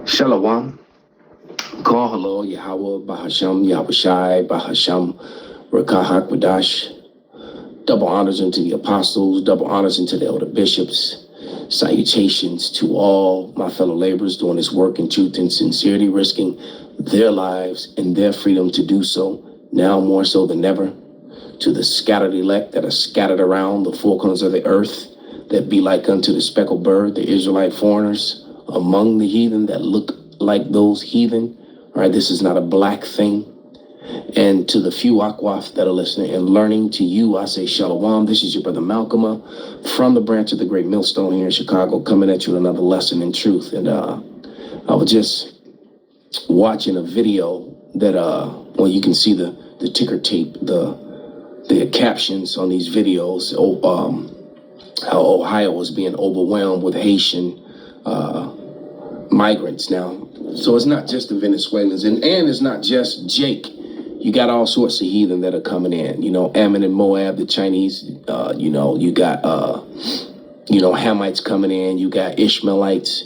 Shalom. Call hello, Yahweh, Bahasham, Yahushai, Bahasham, Rakahak, Wadash. Double honors unto the apostles, double honors unto the elder bishops. Salutations to all my fellow laborers doing this work in truth and sincerity, risking their lives and their freedom to do so, now more so than ever. To the scattered elect that are scattered around the four corners of the earth, that be like unto the speckled bird, the Israelite foreigners among the heathen that look like those heathen. All right, this is not a black thing. And to the few Akwaf that are listening and learning, to you, I say Shalom. This is your brother Malcolm from the branch of the Great Millstone here in Chicago, coming at you with another lesson in truth. And I was just watching a video that, well, you can see the ticker tape, the captions on these videos, how Ohio is being overwhelmed with Haitian migrants now. So it's not just the Venezuelans, and it's not just Jake. You got all sorts of heathen that are coming in, Ammon and Moab, the Chinese, you got, Hamites coming in, you got Ishmaelites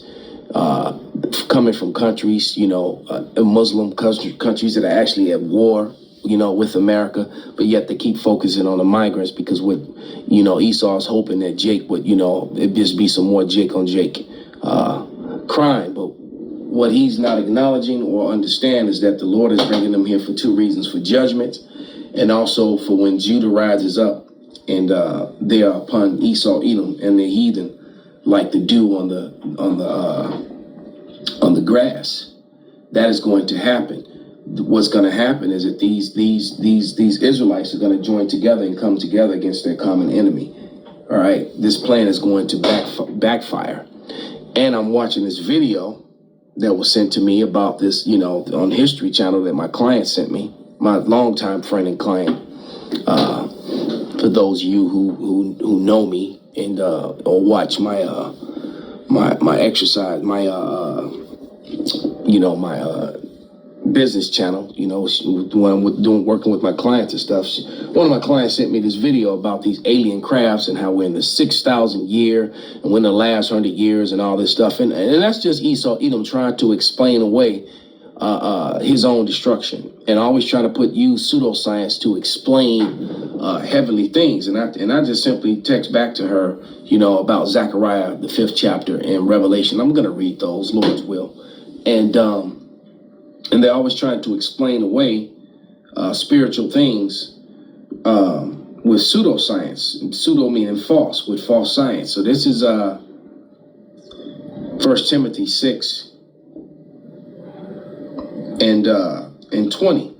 coming from countries, Muslim countries that are actually at war, with America, but yet they keep focusing on the migrants because what, Esau's hoping that Jake would, it just be some more Jake on Jake crime. But what he's not acknowledging or understand is that the Lord is bringing them here for two reasons: for judgment, and also for when Judah rises up and they are upon Esau, Edom, and the heathen like the dew on the grass. That is going to happen. What's going to happen is that these Israelites are going to join together and come together against their common enemy. All right, this plan is going to backfire. And I'm watching this video that was sent to me about this, on History Channel that my client sent me, my longtime friend and client. For those of you who know me and or watch my my exercise, my business channel, when I'm working with my clients and stuff. One of my clients sent me this video about these alien crafts and how we're in the 6,000 year and we're in the last 100 years and all this stuff. And that's just Esau Edom trying to explain away his own destruction and always trying to use pseudoscience to explain heavenly things. And I just simply text back to her, about Zechariah, the 5th chapter in Revelation. I'm going to read those, Lord's will. And they're always trying to explain away spiritual things with pseudoscience. Pseudo meaning false, with false science. So this is 1 Timothy 6 and 20.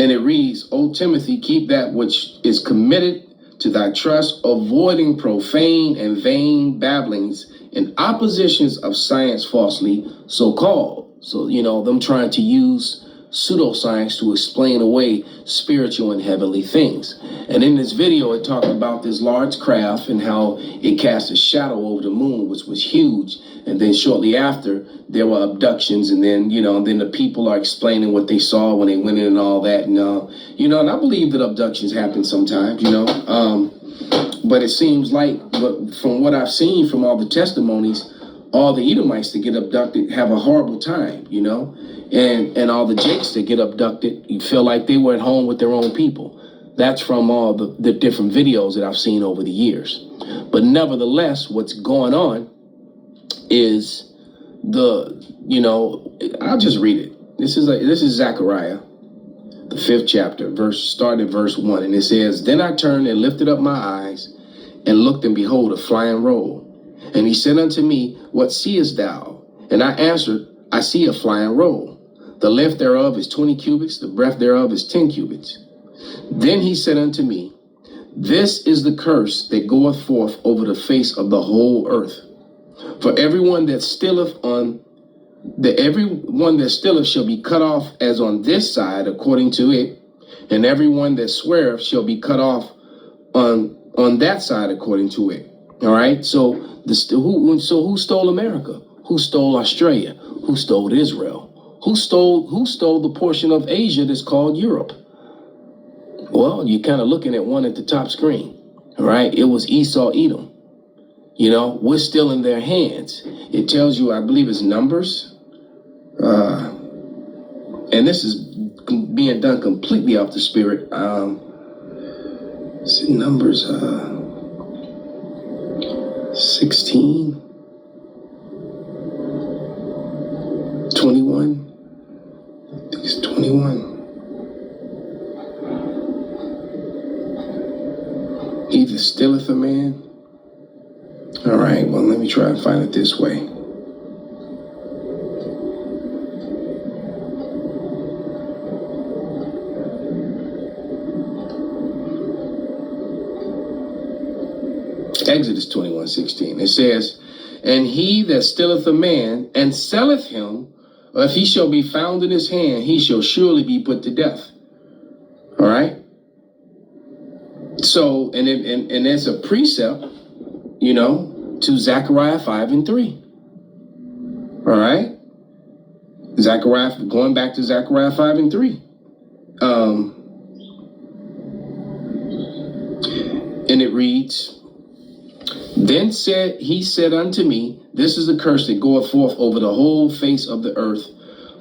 And it reads, O Timothy, keep that which is committed to thy trust, avoiding profane and vain babblings and oppositions of science falsely so called. So, them trying to use pseudoscience to explain away spiritual and heavenly things. And in this video, it talked about this large craft and how it cast a shadow over the moon, which was huge. And then shortly after, there were abductions. And then, then the people are explaining what they saw when they went in and all that. And, and I believe that abductions happen sometimes, but it seems like, from what I've seen from all the testimonies, all the Edomites that get abducted have a horrible time, and all the Jakes that get abducted, you feel like they were at home with their own people. That's from all the different videos that I've seen over the years. But nevertheless, what's going on is I'll just read it. This is Zechariah, the 5th chapter, starting at verse 1, and it says, Then I turned and lifted up my eyes and looked, and behold, a flying roll. And he said unto me, What seest thou? And I answered, I see a flying roll. The length thereof is 20 cubits, the breadth thereof is 10 cubits. Then he said unto me, This is the curse that goeth forth over the face of the whole earth. For everyone that stealeth shall be cut off as on this side according to it, and everyone that sweareth shall be cut off on that side according to it. All right. So who stole America? Who stole Australia? Who stole Israel? Who stole the portion of Asia that's called Europe? Well, you're kind of looking at one at the top screen. All right. It was Esau Edom. You know, we're still in their hands. It tells you, I believe it's Numbers. And this is being done completely off the Spirit. It's in Numbers 16, 21. I think it's 21. He that stilleth a man. All right, well, let me try and find it this way. Exodus 21:16. It says, and he that stilleth a man and selleth him, or if he shall be found in his hand, he shall surely be put to death. All right. So, and there's a precept, you know, to Zechariah 5:3. All right. Zechariah, going back to Zechariah 5:3. And it reads, then said he said unto me, this is the curse that goeth forth over the whole face of the earth.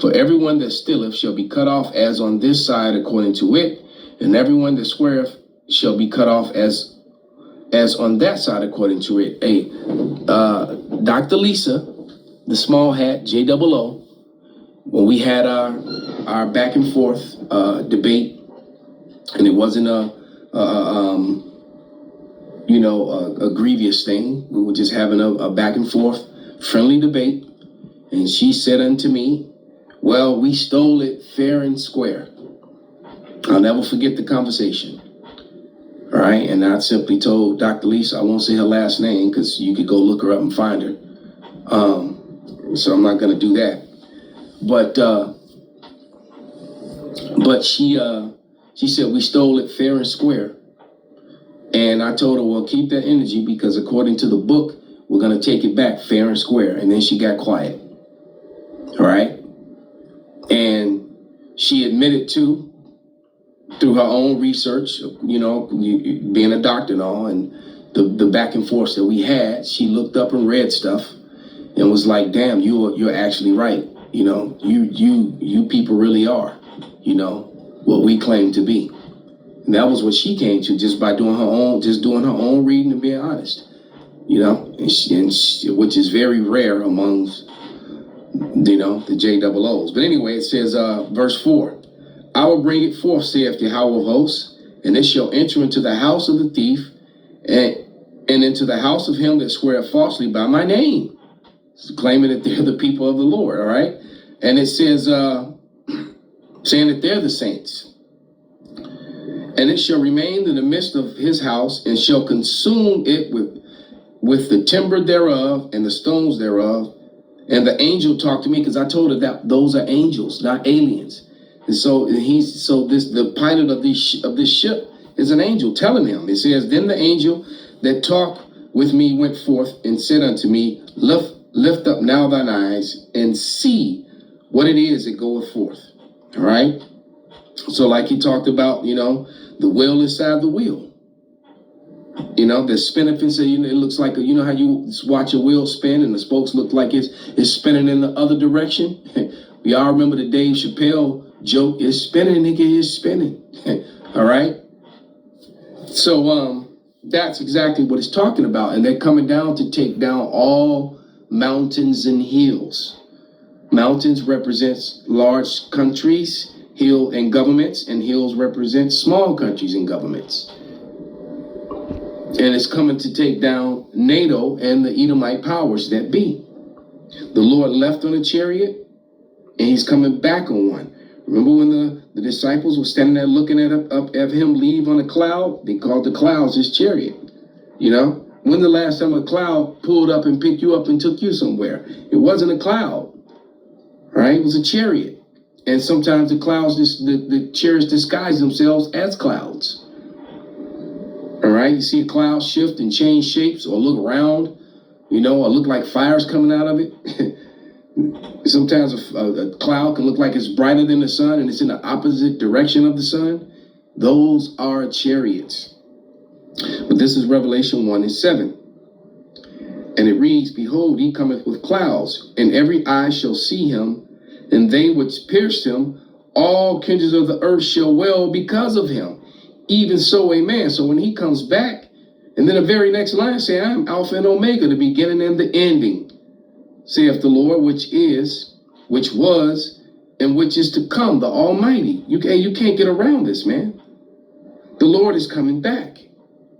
For everyone that stilleth shall be cut off as on this side according to it, and everyone that sweareth shall be cut off as on that side according to it. Hey, Dr. Lisa, the small hat, JOO, when we had our back and forth debate, and it wasn't a grievous thing. We were just having a back and forth friendly debate. And she said unto me, well, we stole it fair and square. I'll never forget the conversation. All right. And I simply told Dr. Lisa, I won't say her last name because you could go look her up and find her. So I'm not going to do that. But she said we stole it fair and square. And I told her, well, keep that energy because according to the book, we're going to take it back fair and square. And then she got quiet. All right. And she admitted through her own research, you know, being a doctor and all, and the back and forth that we had, she looked up and read stuff and was like, damn, you're actually right. You know, you people really are, you know, what we claim to be. And that was what she came to just by doing her own reading and being honest, you know, which is very rare amongst, you know, the JOOs. But anyway, it says, verse 4, I will bring it forth, saith Yahweh of hosts, and it shall enter into the house of the thief and into the house of him that sweareth falsely by my name, claiming that they're the people of the Lord. All right. And it says, saying that they're the saints. And it shall remain in the midst of his house, and shall consume it with the timber thereof and the stones thereof. And the angel talked to me because I told her that those are angels, not aliens. And so the pilot of this ship is an angel telling him. It says, then the angel that talked with me went forth and said unto me, lift up now thine eyes and see what it is that goeth forth. All right. So like he talked about, you know, the wheel inside the wheel, you know, the spinning thing. So, you know, it looks like, you know how you watch a wheel spin and the spokes look like it's spinning in the other direction. We all remember the Dave Chappelle joke, it's spinning, nigga, it's spinning. All right. So that's exactly what it's talking about. And they're coming down to take down all mountains and hills. Mountains represents large countries, hill and governments, and hills represent small countries and governments. And it's coming to take down NATO and the Edomite powers that be. The Lord left on a chariot, and he's coming back on one. Remember when the disciples were standing there looking up at him leave on a cloud? They called the clouds his chariot. You know, when the last time a cloud pulled up and picked you up and took you somewhere? It wasn't a cloud, right? It was a chariot. And sometimes the clouds, the chariots disguise themselves as clouds. All right, you see a cloud shift and change shapes or look round, you know, or look like fire's coming out of it. Sometimes a cloud can look like it's brighter than the sun and it's in the opposite direction of the sun. Those are chariots. But this is Revelation 1:7. And it reads, behold, he cometh with clouds, and every eye shall see him, and they which pierced him, all kindreds of the earth shall wail because of him. Even so, amen. So when he comes back, and then the very next line say, I am Alpha and Omega, the beginning and the ending, saith the Lord, which is, which was, and which is to come, the Almighty. You can't get around this, man. The Lord is coming back.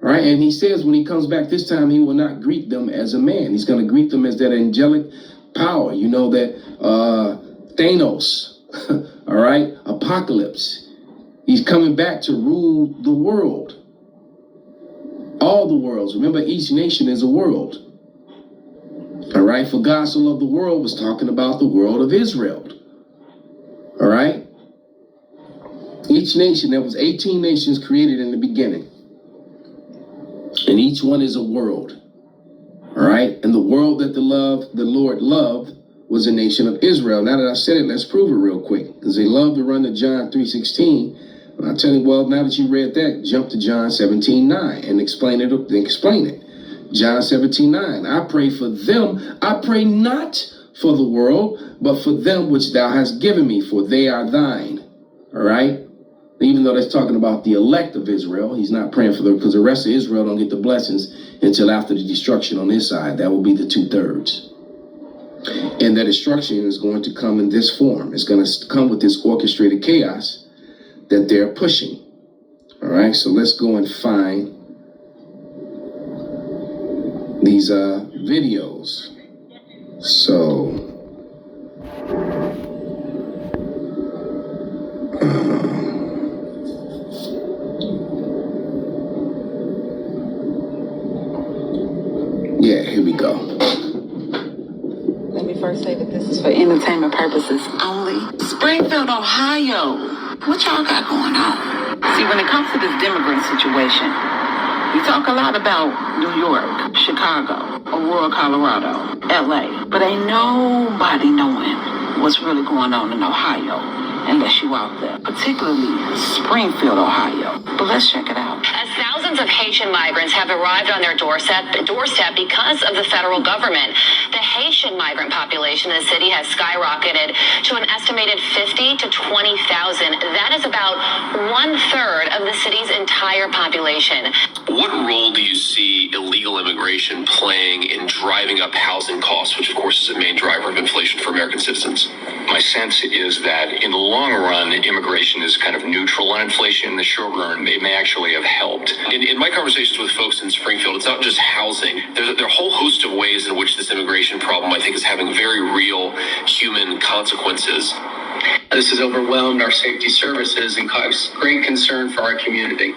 All right, and he says when he comes back this time, he will not greet them as a man. He's going to greet them as that angelic power. You know, that Thanos, all right, Apocalypse. He's coming back to rule the world. All the worlds. Remember, each nation is a world. All right, for God so loved the world was talking about the world of Israel. All right. Each nation, there was 18 nations created in the beginning. And each one is a world. All right. And the world that the Lord loved was the nation of Israel. Now that I said it, let's prove it real quick. Because they love to run to John 3:16. And I tell you, well, now that you read that, jump to John 17:9 and explain it. John 17:9. I pray for them. I pray not for the world, but for them which thou hast given me, for they are thine. All right. Even though that's talking about the elect of Israel, he's not praying for them, because the rest of Israel don't get the blessings until after the destruction on his side. That will be the 2/3. And that destruction is going to come in this form. It's going to come with this orchestrated chaos that they're pushing. All right, so let's go and find these videos. So yeah, here we go. Let me first say that this is for entertainment purposes only. Springfield, Ohio. What y'all got going on? See, when it comes to this immigrant situation, we talk a lot about New York, Chicago, Aurora, Colorado, LA, but ain't nobody knowing what's really going on in Ohio unless you out there, particularly Springfield, Ohio. But let's check it out. As thousands of Haitian migrants have arrived on their doorstep because of the federal government, the Haitian migrant population in the city has skyrocketed to an estimated 50 to 20,000. That is about 1/3 of the city's entire population. What role do you see illegal immigration playing in driving up housing costs, which of course is a main driver of inflation for American citizens? My sense is that in the long run, immigration is kind of neutral on inflation. In the short run, it may actually have helped. In my conversations with folks in Springfield, it's not just housing. There are a whole host of ways in which this immigration problem, I think, is having very real human consequences. This has overwhelmed our safety services and caused great concern for our community.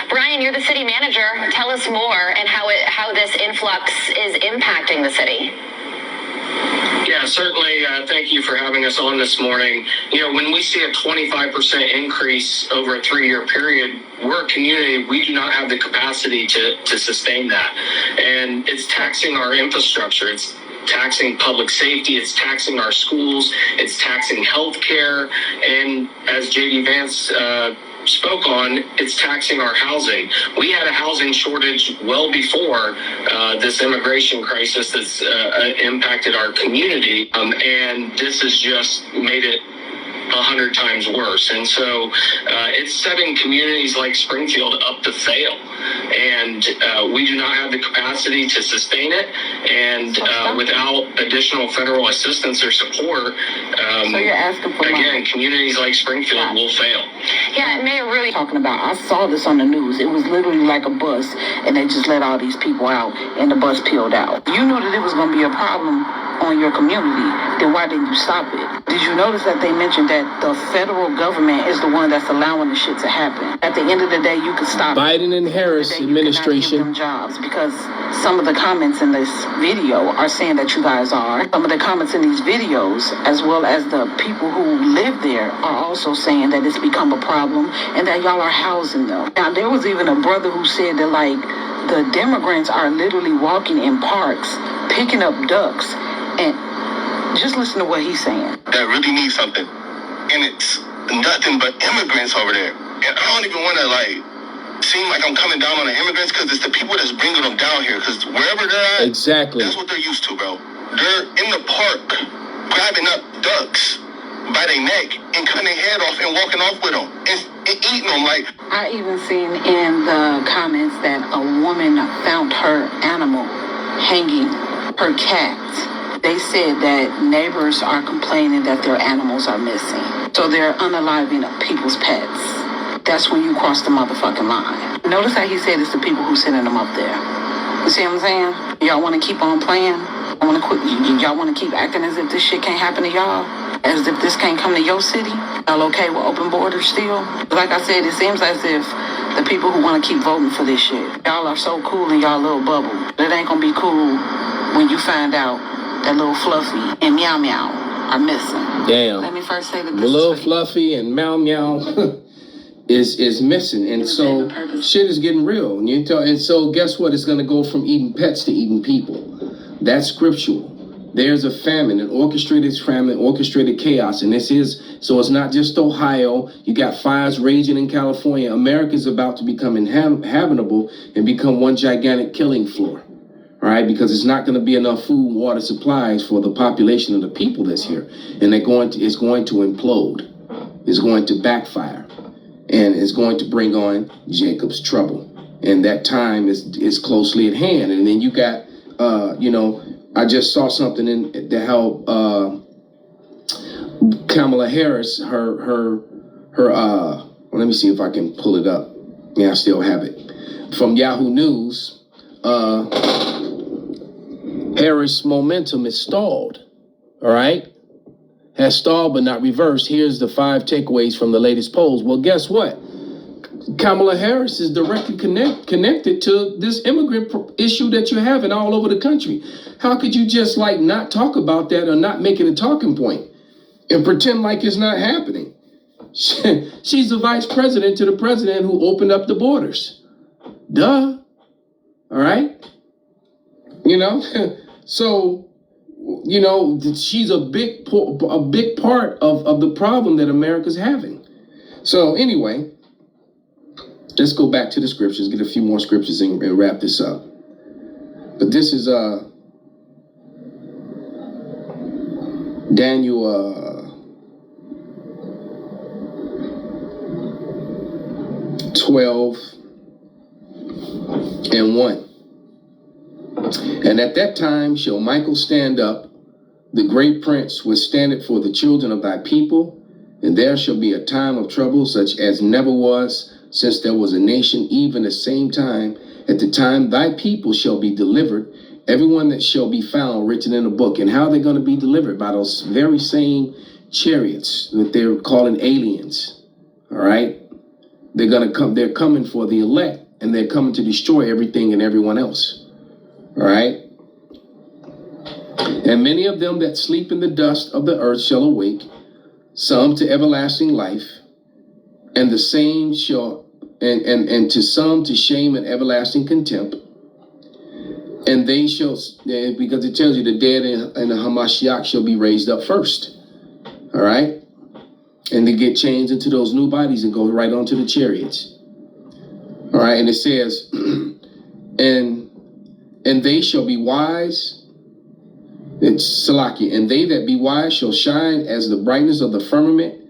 Brian, you're the city manager. Tell us more and how this influx is impacting the city. Yeah, certainly. Thank you for having us on this morning. You know, when we see a 25% increase over a 3-year period, we're a community, we do not have the capacity to sustain that. And it's taxing our infrastructure. It's taxing public safety. It's taxing our schools. It's taxing healthcare. And as J.D. Vance spoke on, it's taxing our housing. We had a housing shortage well before this immigration crisis that's impacted our community, and this has just made it 100 times worse. And so it's setting communities like Springfield up to fail, and we do not have the capacity to sustain it. And without additional federal assistance or support, So you're asking for again, money. communities like Springfield will fail. Yeah, Mayor, really Talking about, I saw this on the news. It was literally like a bus, and they just let all these people out, and the bus peeled out. You knew that it was going to be a problem on your community. Then why didn't you stop it? Did you notice that they mentioned that the federal government is the one that's allowing the shit to happen? At the end of the day, you could stop Biden and Harris it. You cannot give administration. them jobs, because some of the comments in this video are saying that you guys are. Some of the comments in these videos, as well as the people who live there, are also saying that it's become a problem and that y'all are housing them. Now, there was even a brother who said that, like, the immigrants are literally walking in parks, picking up ducks, and just listen to what he's saying. That really need something, and it's nothing but immigrants over there. And I don't even want to seem like I'm coming down on the immigrants because it's the people that's bringing them down here. Because wherever they're at, exactly, that's what they're used to, bro. They're in the park grabbing up ducks by their neck and cutting their head off and walking off with them and eating them. Like, I even seen in the comments that a woman found her animal hanging, her cat. They said that neighbors are complaining that their animals are missing. So they're unaliving people's pets. That's when you cross the motherfucking line. Notice how he said it's the people who sending them up there. You see what I'm saying? Y'all want to keep on playing? Y'all want to keep acting as if this shit can't happen to y'all? As if this can't come to your city? Y'all okay with open borders still? Like I said, it seems as if the people who want to keep voting for this shit, y'all are so cool in y'all little bubble. It ain't gonna be cool when you find out that little Fluffy and Meow Meow are missing. Damn. Let me first say that this little Fluffy and Meow Meow is missing, and so shit is getting real. And so guess what? It's gonna go from eating pets to eating people. That's scriptural. There's a famine, an orchestrated famine, orchestrated chaos, and so it's not just Ohio. You got fires raging in California. America's about to become inhabitable and become one gigantic killing floor. All right, because it's not going to be enough food and water supplies for the population of the people that's here, and it's going to implode. It's going to backfire, and it's going to bring on Jacob's trouble, and that time is closely at hand. And then you got, I just saw something in the how Kamala Harris, her let me see if I can pull it up. Yeah, I still have it from Yahoo News. Harris' momentum is stalled, all right? Has stalled but not reversed. Here's the 5 takeaways from the latest polls. Well, guess what? Kamala Harris is directly connected to this immigrant issue that you're having all over the country. How could you just not talk about that or not make it a talking point and pretend like it's not happening? She's the vice president to the president who opened up the borders. Duh. All right? So, she's a big part of the problem that America's having. So anyway, let's go back to the scriptures, get a few more scriptures and wrap this up. But this is Daniel 12:1. And at that time shall Michael stand up, the great prince, withstand it for the children of thy people, and there shall be a time of trouble such as never was since there was a nation, even the same time. At the time thy people shall be delivered, everyone that shall be found written in a book. And how they're going to be delivered? By those very same chariots that they're calling aliens. All right? They're going to come. They're coming for the elect, and they're coming to destroy everything and everyone else. All right? And many of them that sleep in the dust of the earth shall awake, some to everlasting life, and the same shall, and to some to shame and everlasting contempt. And they shall, because it tells you the dead and the Hamashiach shall be raised up first. All right? And they get changed into those new bodies and go right onto the chariots. All right? And it says, and they shall be wise. It's Salaki. And they that be wise shall shine as the brightness of the firmament,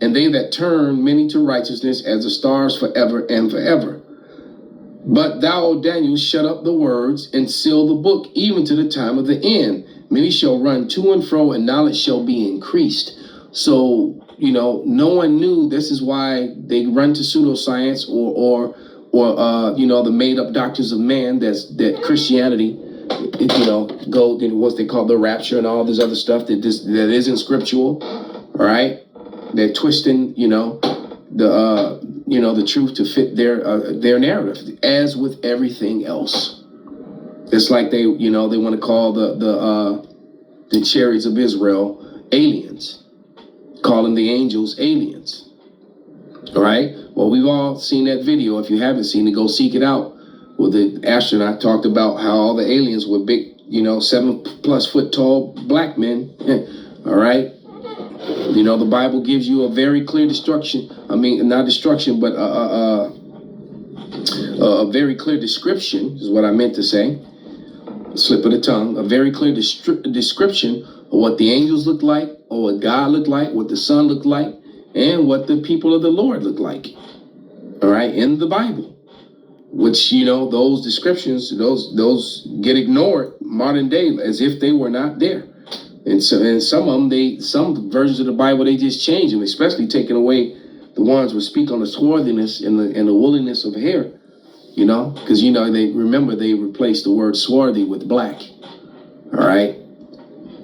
and they that turn many to righteousness as the stars forever and forever. But thou, O Daniel, shut up the words and seal the book, even to the time of the end. Many shall run to and fro, and knowledge shall be increased. So, no one knew. This is why they run to pseudoscience or the made-up doctrines of man. That Christianity, go what they call the rapture and all this other stuff that isn't scriptural. All right, they're twisting, the truth to fit their narrative, as with everything else. It's like they want to call the chariots of Israel aliens, calling the angels aliens. All right. Well, we've all seen that video. If you haven't seen it, go seek it out. Well, the astronaut talked about how all the aliens were big, 7+ foot tall black men. All right. The Bible gives you a very clear destruction. I mean, not destruction, but A very clear description is what I meant to say. Slip of the tongue. A very clear description of what the angels look like, or what God looked like, what the Son looked like, and what the people of the Lord look like. All right, in the Bible. Which, those descriptions, those get ignored modern day as if they were not there. And some of them, some versions of the Bible, they just change them, especially taking away the ones that speak on the swarthiness and the woolliness of hair, because, they replaced the word swarthy with black. All right.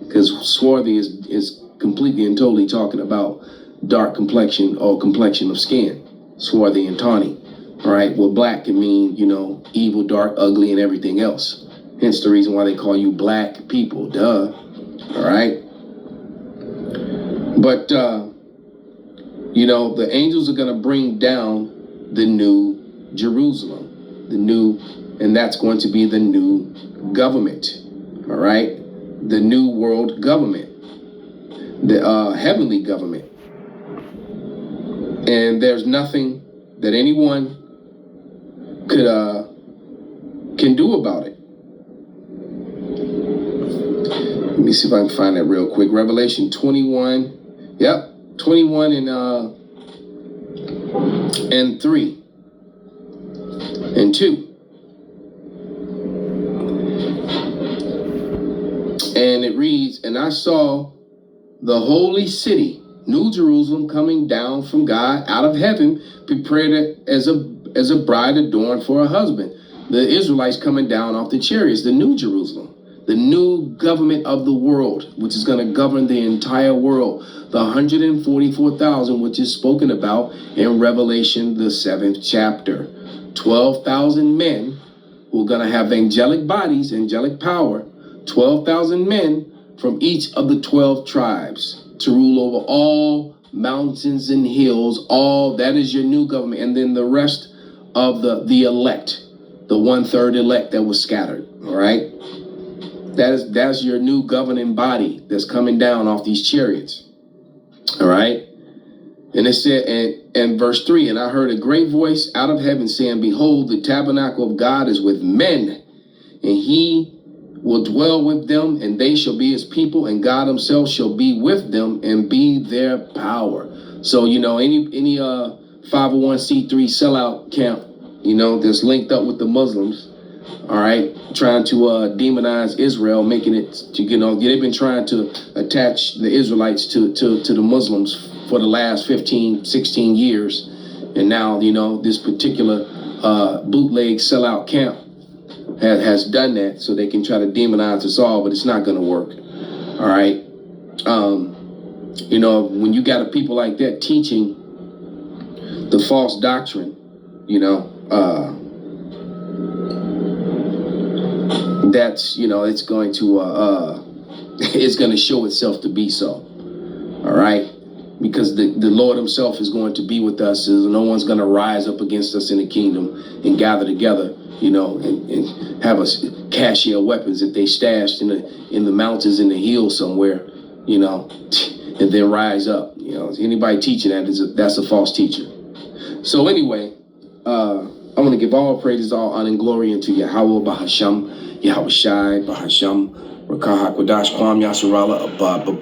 Because swarthy is completely and totally talking about dark complexion or complexion of skin, swarthy and tawny. All right, well, black can mean, evil, dark, ugly, and everything else. Hence the reason why they call you black people, duh. All right. But, the angels are going to bring down the new Jerusalem, and that's going to be the new government. All right. The new world government, the heavenly government. And there's nothing that anyone can do about it. Let me see if I can find that real quick. Revelation 21. Yep, 21 and 3 and 2. And it reads, and I saw the holy city, New Jerusalem, coming down from God out of heaven, prepared as a bride adorned for her husband. The Israelites coming down off the chariots, the New Jerusalem, the new government of the world, which is going to govern the entire world. The 144,000, which is spoken about in Revelation, the 7th chapter. 12,000 men who are going to have angelic bodies, angelic power. 12,000 men from each of the 12 tribes to rule over all mountains and hills. All that is your new government. And then the rest of the elect, the 1/3 elect that was scattered. All right. That's your new governing body that's coming down off these chariots. All right. And it said, and verse 3, and I heard a great voice out of heaven saying, behold, the tabernacle of God is with men, and he will dwell with them, and they shall be his people, and God himself shall be with them and be their power. So, any 501c3 sellout camp, that's linked up with the Muslims, all right, trying to demonize Israel, making it to, they've been trying to attach the Israelites to the Muslims for the last 15, 16 years. And now, this particular bootleg sellout camp has done that so they can try to demonize us all, but it's not going to work. All right. When you got a people like that teaching the false doctrine, that's, it's going to it's going to show itself to be so. All right. Because the Lord himself is going to be with us. No one's going to rise up against us in the kingdom and gather together, and have us cashier weapons that they stashed in the mountains in the hills somewhere, and then rise up. Anybody teaching that's a false teacher. So anyway, I want to give all praises, all honor and glory unto Yahweh Bahasham, Yahweh Shai Bahasham, Rakah Hakwadash Kwam Yasarala Abba Baba.